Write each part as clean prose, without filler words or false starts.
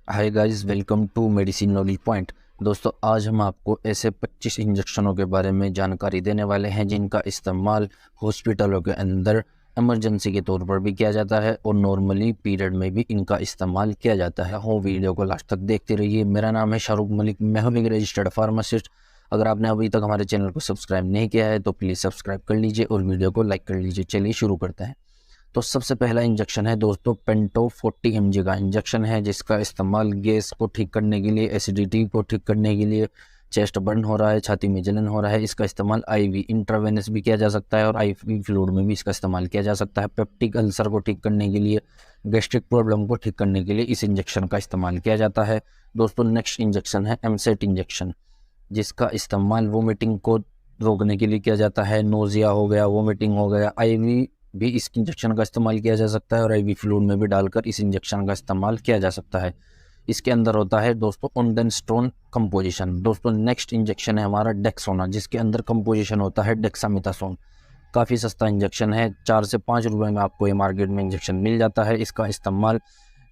Hi guys, welcome to medicine knowledge point. दोस्तों, आज हम आपको ऐसे 25 इंजेक्शनों के बारे में जानकारी देने वाले हैं जिनका इस्तेमाल हॉस्पिटलों के अंदर इमरजेंसी के तौर पर भी किया जाता है और नॉर्मली पीरियड में भी इनका इस्तेमाल किया जाता है। हो वीडियो को लास्ट तक देखते रहिए। मेरा नाम है शाहरुख मलिक, मैं हूं एक रजिस्टर्ड फार्मासिस्ट। अगर आपने अभी तक हमारे चैनल को सब्सक्राइब नहीं किया है तो प्लीज़ सब्सक्राइब कर लीजिए और वीडियो को लाइक कर लीजिए। चलिए शुरू करते हैं। तो सबसे पहला इंजेक्शन है दोस्तों पेंटो 40 mg का इंजेक्शन है, जिसका इस्तेमाल गैस को ठीक करने के लिए, एसिडिटी को ठीक करने के लिए, चेस्ट बर्न हो रहा है, छाती में जलन हो रहा है, इसका इस्तेमाल आईवी इंट्रावेनस भी किया जा सकता है और आईवी फ्लूइड में भी इसका इस्तेमाल किया जा सकता है। पेप्टिक अल्सर को ठीक करने के लिए, गैस्ट्रिक प्रॉब्लम को ठीक करने के लिए इस इंजेक्शन का इस्तेमाल किया जाता है। दोस्तों, नेक्स्ट इंजेक्शन है एमसेट इंजेक्शन, जिसका इस्तेमाल वोमिटिंग को रोकने के लिए किया जाता है। नोजिया हो गया, वोमिटिंग हो गया, आईवी भी इस इंजेक्शन का इस्तेमाल किया जा सकता है और आईवी फ्लूइड में भी डालकर इस इंजेक्शन का इस्तेमाल किया जा सकता है। इसके अंदर होता है दोस्तों ओंडेनस्टोन कंपोजिशन। दोस्तों, नेक्स्ट इंजेक्शन है हमारा डेक्सोना, जिसके अंदर कंपोजिशन होता है डेक्सामेथासोन। काफ़ी सस्ता इंजेक्शन है, 4 से 5 रुपए में आपको ये मार्केट में इंजेक्शन मिल जाता है। इसका इस्तेमाल,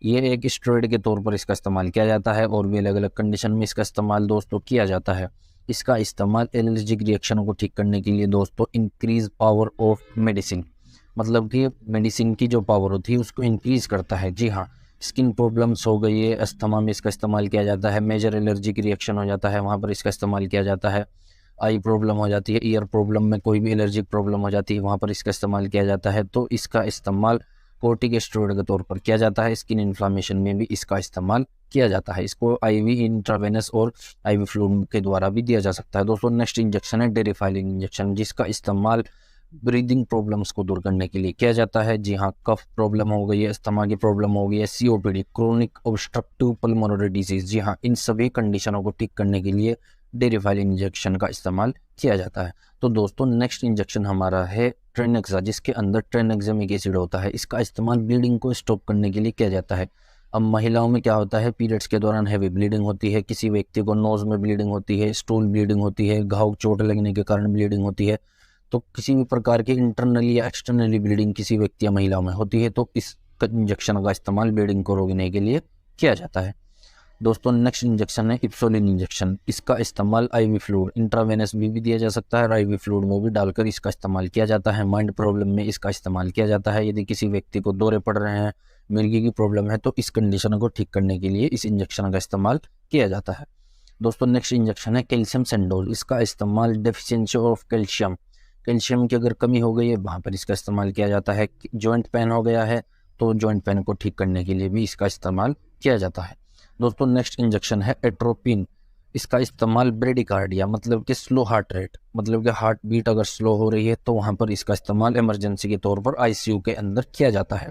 ये एक स्टेरॉइड के तौर पर इसका इस्तेमाल किया जाता है और भी अलग अलग कंडीशन में इसका इस्तेमाल दोस्तों किया जाता है। इसका इस्तेमाल एलर्जिक रिएक्शनों को ठीक करने के लिए दोस्तों इंक्रीज पावर ऑफ मेडिसिन, मतलब कि मेडिसिन की जो पावर होती है उसको इंक्रीज़ करता है। जी हाँ, स्किन प्रॉब्लम्स हो गई है, अस्थमा में इसका इस्तेमाल किया जाता है। मेजर एलर्जिक रिएक्शन हो जाता है, वहाँ पर इसका इस्तेमाल किया जाता है। आई प्रॉब्लम हो जाती है, ईयर प्रॉब्लम में कोई भी एलर्जिक प्रॉब्लम हो जाती है, वहाँ पर इसका इस्तेमाल किया जाता है। तो इसका इस्तेमाल कोर्टिकोस्टेरॉइड के तौर पर किया जाता है। स्किन इन्फ्लामेशन में भी इसका इस्तेमाल किया जाता है। इसको आईवी इंट्रावेनस और आईवी फ्लूइड के द्वारा भी दिया जा सकता है। दोस्तों, नेक्स्ट इंजेक्शन है डेरिफाइलिन इंजेक्शन, जिसका इस्तेमाल ब्रीदिंग प्रॉब्लम्स को दूर करने के लिए किया जाता है। जी हाँ, कफ प्रॉब्लम हो गई है, अस्थमा की प्रॉब्लम हो गई है, COPD, chronic obstructive pulmonary disease, जी हाँ, इन सभी कंडीशनों को ठीक करने के लिए डेरिफाइलिन इंजेक्शन का इस्तेमाल किया जाता है। तो दोस्तों, नेक्स्ट इंजेक्शन हमारा है ट्रेनेक्सा, जिसके अंदर ट्रेनेक्सामिक एसिड होता है। इसका इस्तेमाल ब्लीडिंग को स्टॉप करने के लिए किया जाता है। अब महिलाओं में क्या होता है, पीरियड्स के दौरान हैवी ब्लीडिंग होती है, किसी व्यक्ति को नोज में ब्लीडिंग होती है, स्टूल ब्लीडिंग होती है, घाव चोट लगने के कारण ब्लीडिंग होती है, तो किसी भी प्रकार की इंटरनली या एक्सटर्नली ब्लीडिंग किसी व्यक्ति या महिला में होती है तो इस इंजेक्शन का इस्तेमाल ब्लीडिंग को रोकने के लिए किया जाता है। दोस्तों, नेक्स्ट इंजेक्शन है इप्सोलिन इंजेक्शन। इसका इस्तेमाल आईवी फ्लूइड, इंट्रावेनस भी दिया जा सकता है और आईवी फ्लूइड में भी डालकर इसका इस्तेमाल किया जाता है। माइंड प्रॉब्लम में इसका इस्तेमाल किया जाता है। यदि किसी व्यक्ति को दौरे पड़ रहे हैं, मिर्गी की प्रॉब्लम है, तो इस कंडीशन को ठीक करने के लिए इस इंजेक्शन का इस्तेमाल किया जाता है। दोस्तों, नेक्स्ट इंजेक्शन है कैल्शियम सेंडोल। इसका इस्तेमाल डेफिशिएंसी ऑफ कैल्शियम की अगर कमी हो गई है, वहाँ पर इसका इस्तेमाल किया जाता है। जॉइंट पेन हो गया है तो जॉइंट पेन को ठीक करने के लिए भी इसका इस्तेमाल किया जाता है। दोस्तों, नेक्स्ट इंजेक्शन है एट्रोपिन। इसका इस्तेमाल ब्रेडिकार्डिया, मतलब कि स्लो हार्ट रेट, मतलब कि हार्ट बीट अगर स्लो हो रही है तो वहाँ पर इसका इस्तेमाल इमरजेंसी के तौर पर आईसीयू के अंदर किया जाता है।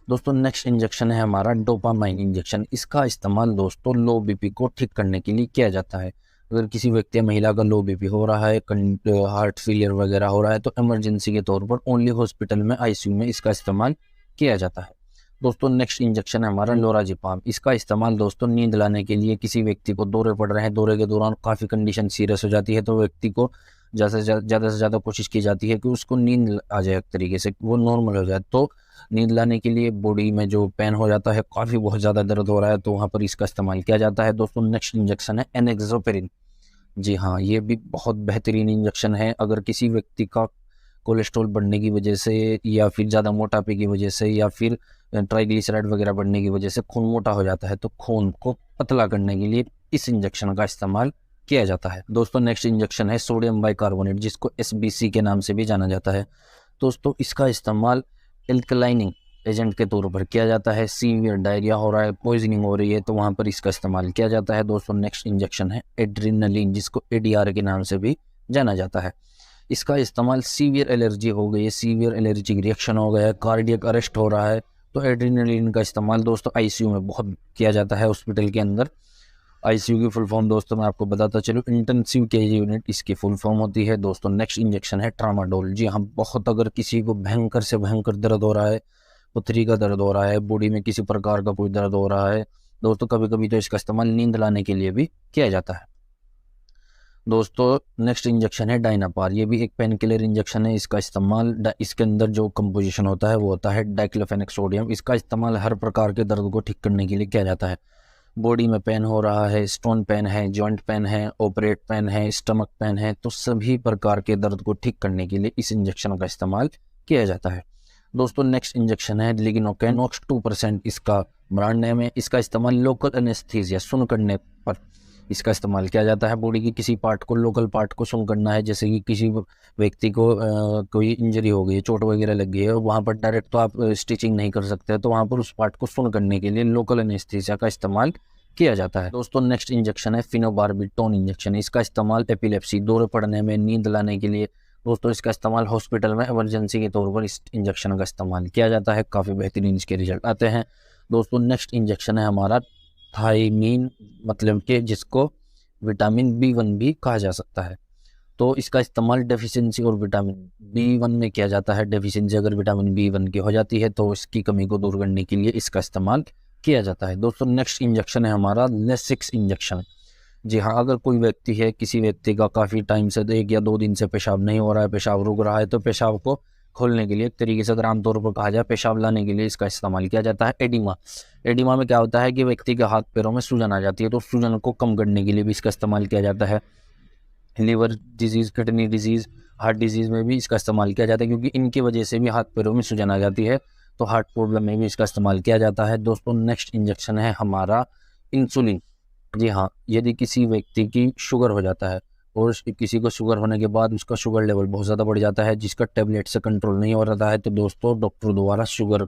दोस्तों, नेक्स्ट इंजेक्शन है हमारा डोपामाइन इंजेक्शन। इसका इस्तेमाल दोस्तों लो बीपी को ठीक करने के लिए किया जाता है। अगर किसी व्यक्ति या महिला का लो बीपी हो रहा है, हार्ट फेलियर वगैरह हो रहा है, तो इमरजेंसी के तौर पर ओनली हॉस्पिटल में आईसीयू में इसका इस्तेमाल किया जाता है। दोस्तों, नेक्स्ट इंजेक्शन है हमारा लोराजिपाम। इसका इस्तेमाल दोस्तों नींद लाने के लिए, किसी व्यक्ति को दौरे पड़ रहे हैं, दौरे के दौरान काफ़ी कंडीशन सीरियस हो जाती है तो व्यक्ति को ज़्यादा से ज़्यादा कोशिश की जाती है कि उसको नींद आ जाए, एक तरीके से वो नॉर्मल हो जाए। तो नींद लाने के लिए बॉडी में जो पेन हो जाता है, काफ़ी बहुत ज़्यादा दर्द हो रहा है, तो वहाँ पर इसका इस्तेमाल किया जाता है। दोस्तों, नेक्स्ट इंजेक्शन है एनेक्सोपेरिन। जी हाँ, ये भी बहुत बेहतरीन इंजेक्शन है। अगर किसी व्यक्ति का कोलेस्ट्रॉल बढ़ने की वजह से या फिर ज़्यादा मोटापे की वजह से या फिर ट्राइग्लिसराइड वगैरह बढ़ने की वजह से खून मोटा हो जाता है, तो खून को पतला करने के लिए इस इंजेक्शन का इस्तेमाल किया जाता है। दोस्तों, नेक्स्ट इंजेक्शन है सोडियम बाइकार्बोनेट, जिसको एसबीसी के नाम से भी जाना जाता है। दोस्तों, इसका इस्तेमाल एल्कलाइनिंग एजेंट के तौर पर किया जाता है। सीवियर डायरिया हो रहा है, पॉइजनिंग हो रही है, तो वहाँ पर इसका इस्तेमाल किया जाता है। दोस्तों, नेक्स्ट इंजेक्शन है एड्रेनलिन, जिसको एडीआर के नाम से भी जाना जाता है। इसका इस्तेमाल सीवियर एलर्जी हो गई है, सीवियर एलर्जिक रिएक्शन हो गया है, कार्डियक अरेस्ट हो रहा है, तो एड्रेनलिन का इस्तेमाल दोस्तों आईसीयू में बहुत किया जाता है हॉस्पिटल के अंदर। आईसीयू की फुल फॉर्म दोस्तों मैं आपको बताता चलूँ, इंटेंसिव केयर यूनिट इसकी फुल फॉर्म होती है। दोस्तों, नेक्स्ट इंजेक्शन है ट्रामाडोल। जी हाँ, बहुत अगर किसी को भयंकर से भयंकर दर्द हो रहा है, पथरी का दर्द हो रहा है, बॉडी में किसी प्रकार का कोई दर्द हो रहा है दोस्तों, कभी कभी तो इसका इस्तेमाल नींद लाने के लिए भी किया जाता है। दोस्तों, नेक्स्ट इंजेक्शन है डाइनापार। ये भी एक पेन किलर इंजेक्शन है। इसका इस्तेमाल, इसके अंदर जो कंपोजिशन होता है वो होता है डाइक्लोफेनेक सोडियम। इसका इस्तेमाल हर प्रकार के दर्द को ठीक करने के लिए किया जाता है। बॉडी में पेन हो रहा है, स्टोन पेन है, जॉइंट पेन है, ऑपरेट पेन है, स्टमक पेन है, तो सभी प्रकार के दर्द को ठीक करने के लिए इस इंजेक्शन का इस्तेमाल किया जाता है। दोस्तों नेक्स्ट इंजेक्शन है लिग्नोकेन नॉक्स 2%, इसका ब्रांड नेम है। इसका इस्तेमाल लोकल एनेस्थीसिया सुन करने पर इसका इस्तेमाल किया जाता है। बॉडी की किसी पार्ट को, लोकल पार्ट को सुन करना है, जैसे कि किसी व्यक्ति को कोई इंजरी हो गई है, चोट वगैरह लग गई है, वहाँ पर डायरेक्ट तो आप स्टिचिंग नहीं कर सकते, तो वहाँ पर उस पार्ट को सुन करने के लिए लोकल एनेस्थीसिया का इस्तेमाल किया जाता है। दोस्तों नेक्स्ट इंजेक्शन है फिनोबार्बिटोन इंजेक्शन। इसका इस्तेमाल एपिलेप्सी, दौरे पड़ने में, नींद लाने के लिए दोस्तों इसका इस्तेमाल हॉस्पिटल में इमरजेंसी के तौर पर इस इंजेक्शन का इस्तेमाल किया जाता है। काफ़ी बेहतरीन इसके रिजल्ट आते हैं। दोस्तों नेक्स्ट इंजेक्शन है हमारा थायमीन, मतलब कि जिसको विटामिन B1 भी कहा जा सकता है। तो इसका इस्तेमाल डेफिशिएंसी और विटामिन B1 में किया जाता है। डेफिशिएंसी अगर विटामिन B1 की हो जाती है तो इसकी कमी को दूर करने के लिए इसका इस्तेमाल किया जाता है। दोस्तों नेक्स्ट इंजेक्शन है हमारा लेसिक्स इंजेक्शन। जी हाँ, अगर कोई व्यक्ति है, किसी व्यक्ति का काफ़ी टाइम से 1 या 2 दिन से पेशाब नहीं हो रहा है, पेशाब रुक रहा है, तो पेशाब को खोलने के लिए, एक तरीके से अगर आमतौर पर कहा जाए पेशाब लाने के लिए इसका इस्तेमाल किया जाता है। एडिमा में क्या होता है कि व्यक्ति के हाथ पैरों में सूजन आ जाती है, तो सूजन को कम करने के लिए भी इसका इस्तेमाल किया जाता है। Liver disease, kidney disease, heart disease में भी इसका इस्तेमाल किया जाता है, क्योंकि इनकी वजह से भी हाथ पैरों में सूजन आ जाती है, तो हार्ट प्रॉब्लम में भी इसका इस्तेमाल किया जाता है। दोस्तों नेक्स्ट इंजेक्शन है हमारा इंसुलिन। जी हाँ, यदि किसी व्यक्ति की शुगर हो जाता है और किसी को शुगर होने के बाद उसका शुगर लेवल बहुत ज़्यादा बढ़ जाता है, जिसका टेबलेट से कंट्रोल नहीं हो रहा है, तो दोस्तों डॉक्टर द्वारा शुगर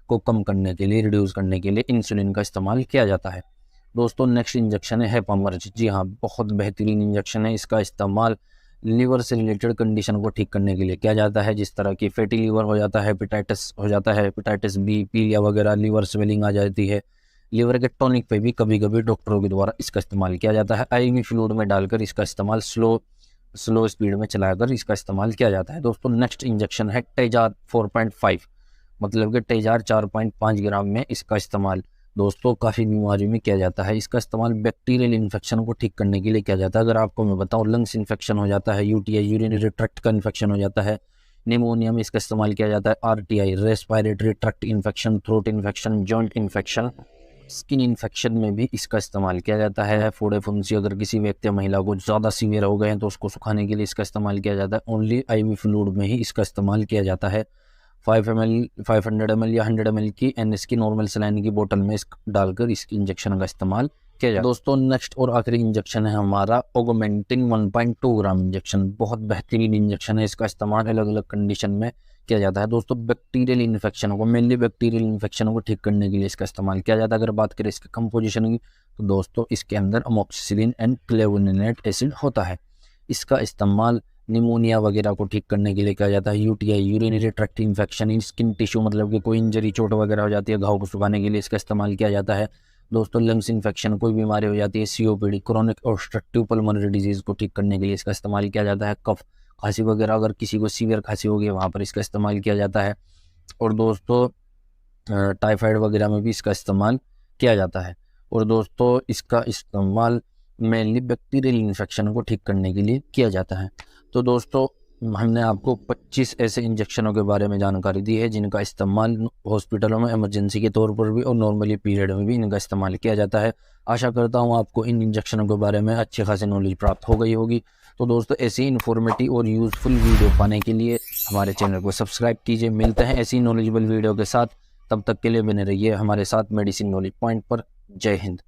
को कम करने के लिए, रिड्यूस करने के लिए इंसुलिन का इस्तेमाल किया जाता है। दोस्तों नेक्स्ट इंजेक्शन है हेपामर्ज। जी हाँ, बहुत बेहतरीन इंजेक्शन है। इसका इस्तेमाल लीवर से रिलेटेड कंडीशन को ठीक करने के लिए किया जाता है, जिस तरह की फैटी लीवर हो जाता है, हेपेटाइटिस हो जाता है, हेपेटाइटिस B, पीलिया वगैरह, लीवर स्वेलिंग आ जाती है। लीवर के टॉनिक पे भी कभी कभी डॉक्टरों के द्वारा इसका इस्तेमाल किया जाता है। IV फ्लूइड में डालकर इसका इस्तेमाल स्लो स्पीड में चलाकर इसका इस्तेमाल किया जाता है। दोस्तों नेक्स्ट इंजेक्शन है टेजार 4.5, मतलब कि टेजार 4.5 ग्राम में इसका इस्तेमाल दोस्तों काफ़ी बीमारियों में किया जाता है। इसका इस्तेमाल बैक्टीरियल इन्फेक्शन को ठीक करने के लिए किया जाता है। अगर आपको मैं बताऊं, लंग्स इन्फेक्शन हो जाता है, UTI यूरिनरी ट्रैक्ट का इन्फेक्शन हो जाता है, निमोनिया में इसका इस्तेमाल किया जाता है, RTI respiratory tract infection, throat infection, joint infection, skin infection में भी इसका इस्तेमाल किया जाता है। फोड़े फुंसी अगर किसी व्यक्ति या महिला को ज़्यादा सीवियर हो गए हैं तो उसको सुखाने के लिए इसका इस्तेमाल किया जाता है। ओनली IV फ्लूइड में ही इसका इस्तेमाल किया जाता है। 500 ml या 100 ml की NS की नॉर्मल सलाइन की बोतल में डालकर इस इंजेक्शन का इस्तेमाल किया जाता है। दोस्तों नेक्स्ट और आखिरी इंजेक्शन है हमारा ऑगमेंटिन 1.2 ग्राम इंजेक्शन। बहुत बेहतरीन इंजेक्शन है। इसका इस्तेमाल अलग अलग कंडीशन में किया जाता है। दोस्तों बैक्टीरियल इन्फेक्शन को, मेनली बैक्टीरियल इन्फेक्शन को ठीक करने के लिए इसका इस्तेमाल किया जाता है। अगर बात करें इसके कंपोजिशन की, तो दोस्तों इसके अंदर अमोक्सिसिलिन एंड क्लेवोनिनेट एसिड होता है। इसका इस्तेमाल निमोनिया वगैरह को ठीक करने के लिए किया जाता है। UTI urinary tract infection, skin tissue, मतलब कि कोई इंजरी, चोट वगैरह हो जाती है, घाव को सुखाने के लिए इसका इस्तेमाल किया जाता है। दोस्तों लंग्स इन्फेक्शन, कोई बीमारी हो जाती है, COPD chronic obstructive pulmonary disease को ठीक करने के लिए इसका इस्तेमाल किया जाता है। कफ, खांसी वगैरह, अगर किसी को सीवियर खांसी होगी वहाँ पर इसका इस्तेमाल किया जाता है। और दोस्तों टाइफाइड वगैरह में भी इसका इस्तेमाल किया जाता है। और दोस्तों इसका इस्तेमाल मेनली बैक्टीरियल इन्फेक्शन को ठीक करने के लिए किया जाता है। तो दोस्तों हमने आपको 25 ऐसे इंजेक्शनों के बारे में जानकारी दी है जिनका इस्तेमाल हॉस्पिटलों में इमरजेंसी के तौर पर भी और नॉर्मली पीरियड में भी इनका इस्तेमाल किया जाता है। आशा करता हूँ आपको इन इंजेक्शनों के बारे में अच्छी खासी नॉलेज प्राप्त हो गई होगी। तो दोस्तों ऐसी इन्फॉर्मेटिव और यूज़फुल वीडियो पाने के लिए हमारे चैनल को सब्सक्राइब कीजिए। मिलते हैं ऐसी नॉलेजेबल वीडियो के साथ, तब तक के लिए बने रहिए हमारे साथ मेडिसिन नॉलेज पॉइंट पर। जय हिंद।